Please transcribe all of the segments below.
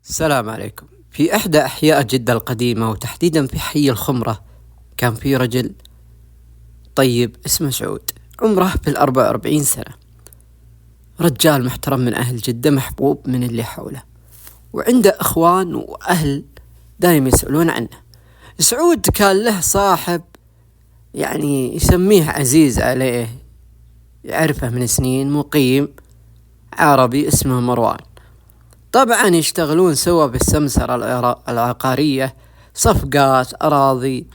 السلام عليكم. في إحدى أحياء جدة القديمة وتحديدا في حي الخمرة كان في رجل طيب اسمه سعود، عمره في 44 سنة. رجال محترم من أهل جدة، محبوب من اللي حوله، وعنده أخوان وأهل دايم يسألون عنه. سعود كان له صاحب يعني يسميه عزيز عليه، يعرفه من سنين، مقيم عربي اسمه مروان. طبعا يشتغلون سوا بالسمسرة العقارية، صفقات أراضي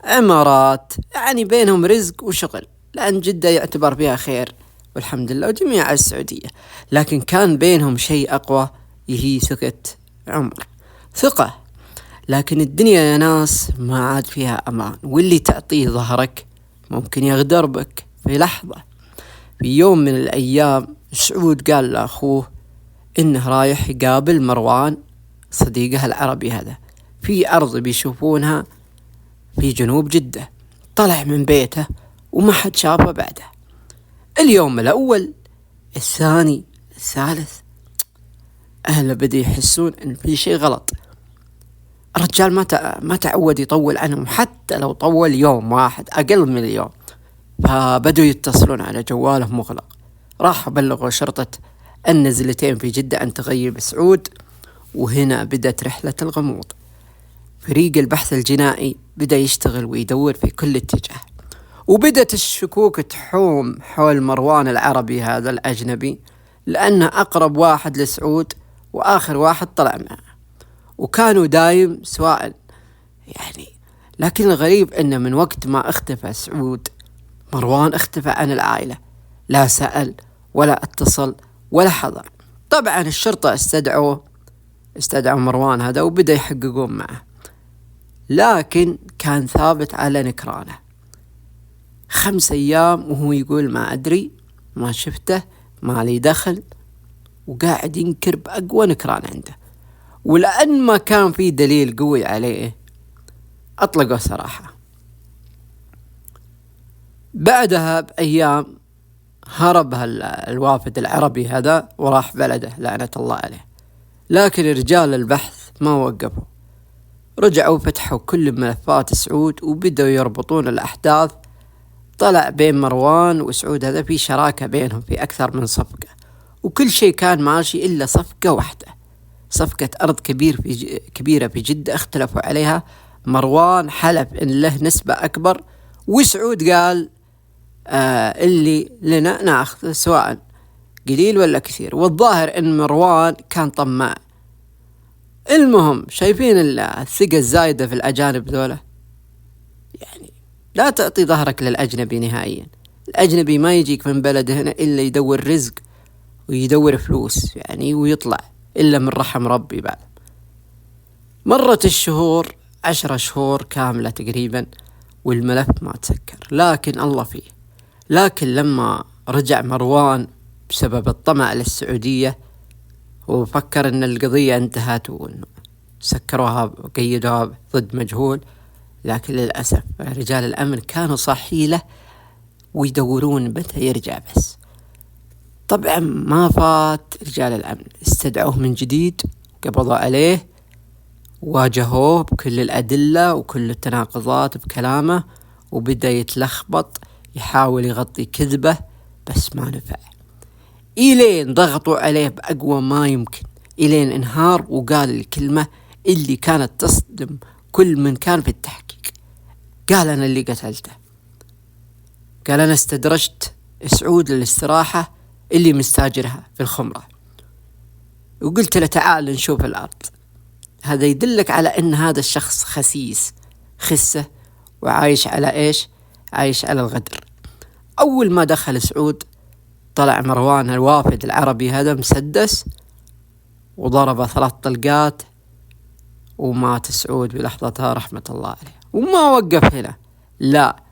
عمارات، يعني بينهم رزق وشغل، لأن جدة يعتبر فيها خير والحمد لله وجميع السعودية. لكن كان بينهم شيء أقوى، هي ثقة عمر، ثقة. لكن الدنيا يا ناس ما عاد فيها أمان، واللي تعطيه ظهرك ممكن يغدر بك في لحظة. في يوم من الأيام سعود قال لأخوه إنه رايح يقابل مروان صديقه العربي هذا في أرض بيشوفونها في جنوب جدة. طلع من بيته وما حد شافه بعده. اليوم الأول، الثاني، الثالث، أهله بدأ يحسون إن في شيء غلط. الرجال ما تعود يطول عنهم، حتى لو طول يوم واحد أقل من اليوم. فبدوا يتصلون على جواله مغلق. راح بلغوا شرطة النزلتين في جدة أن تغيب سعود. وهنا بدأت رحلة الغموض. فريق البحث الجنائي بدأ يشتغل ويدور في كل اتجاه، وبدأت الشكوك تحوم حول مروان العربي هذا الأجنبي، لأنه أقرب واحد لسعود وآخر واحد طلع معه، وكانوا دايم سواء يعني. لكن الغريب أنه من وقت ما اختفى سعود، مروان اختفى عن العائلة، لا سأل ولا اتصل ولا حضر. طبعا الشرطة استدعوا مروان هذا وبدأ يحققون معه، لكن كان ثابت على نكرانه. 5 أيام وهو يقول ما أدري، ما شفته، ما لي دخل، وقاعد ينكر بأقوى نكران عنده. ولأن ما كان في دليل قوي عليه أطلقوا صراحة. بعدها بأيام هرب الوافد العربي هذا وراح بلده لعنة الله عليه. لكن رجال البحث ما وقفوا، رجعوا فتحوا كل ملفات سعود وبدأوا يربطون الأحداث. طلع بين مروان وسعود هذا في شراكة بينهم في أكثر من صفقة، وكل شيء كان ماشي إلا صفقة واحدة، صفقة أرض كبيرة في جدة اختلفوا عليها. مروان حلف إن له نسبة أكبر، وسعود قال اللي لنا ناخذ سواء قليل ولا كثير. والظاهر إن مروان كان طماع. المهم شايفين الثقة الزايدة في الأجانب ذولا، يعني لا تعطي ظهرك للأجنبي نهائيا. الأجنبي ما يجيك من بلده هنا إلا يدور رزق ويدور فلوس يعني ويطلع، إلا من رحم ربي. بعد مرت الشهور، 10 شهور كاملة تقريبا، والملف ما تسكر، لكن الله فيه. لكن لما رجع مروان بسبب الطمع للسعودية وفكر ان القضية انتهت وانه سكروها وقيدوها ضد مجهول، لكن للأسف رجال الأمن كانوا صاحي له ويدورون متى يرجع. بس طبعا ما فات رجال الأمن، استدعوه من جديد، قبضوا عليه، واجهوه بكل الأدلة وكل التناقضات بكلامه، وبدأ يتلخبط يحاول يغطي كذبه، بس ما نفع. إلين ضغطوا عليه بأقوى ما يمكن، إلين انهار وقال الكلمة اللي كانت تصدم كل من كان في التحقيق. قال أنا اللي قتلته، قال أنا استدرجت سعود للاستراحة اللي مستاجرها في الخمرة، وقلت له تعال نشوف الأرض. هذا يدلك على أن هذا الشخص خسيس، خسة، وعايش على إيش؟ عايش على الغدر. أول ما دخل سعود طلع مروان الوافد العربي هذا مسدس وضرب 3 طلقات، ومات سعود بلحظتها رحمة الله عليه. وما وقف هنا، لا،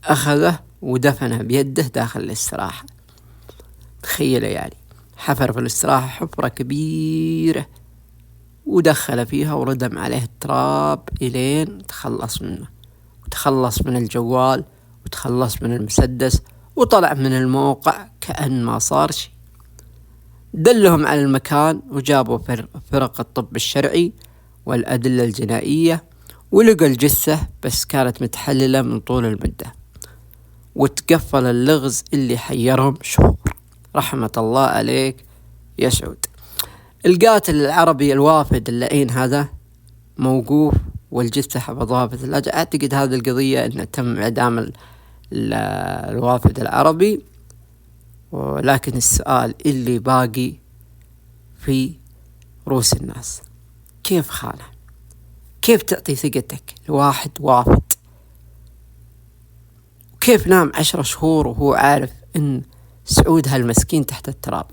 أخذه ودفنه بيده داخل الاستراحة. تخيل يعني، حفر في الاستراحة حفرة كبيرة ودخل فيها وردم عليه التراب إلين تخلص منه، وتخلص من الجوال وتخلص من المسدس، وطلع من الموقع كأن ما صار شيء. دلهم على المكان وجابوا فرق الطب الشرعي والأدلة الجنائية، ولقوا الجثة بس كانت متحللة من طول المدة، وتقفل اللغز اللي حيرهم شهور. رحمة الله عليك يا سعود. القاتل العربي الوافد اللئيم هذا موقوف، والجثة حفظوها في الثلاجة. أعتقد هذه القضية أنه تم إعدام الوافد العربي، ولكن السؤال اللي باقي في رؤوس الناس: كيف خانه؟ كيف تعطي ثقتك لواحد وافد؟ وكيف نام 10 شهور وهو عارف ان سعود هالمسكين تحت التراب؟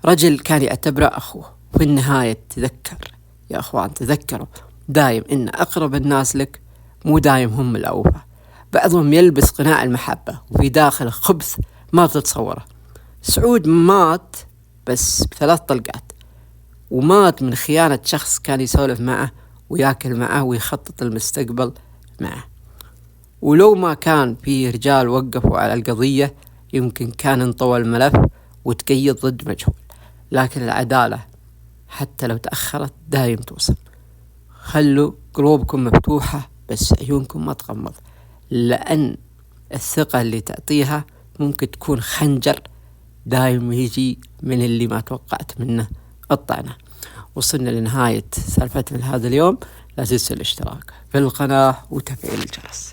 رجل كان يعتبره أخوه. في النهاية تذكر يا أخوان، تذكروا دايم إن أقرب الناس لك مو دايم هم الأوفى. بعضهم يلبس قناع المحبة وفي داخله خبث ما تتصوره. سعود مات بس ب3 طلقات، ومات من خيانة شخص كان يسولف معه وياكل معه ويخطط المستقبل معه. ولو ما كان في رجال وقفوا على القضية يمكن كان انطوى الملف وتقيد ضد مجهول. لكن العدالة حتى لو تأخرت دايم توصل. خلوا قلوبكم مفتوحة بس عيونكم ما تغمض، لأن الثقة اللي تعطيها ممكن تكون خنجر دايم يجي من اللي ما توقعت منه الطعنة. وصلنا لنهاية سالفتنا لهذا اليوم. لا تنسوا الاشتراك في القناة وتفعيل الجرس.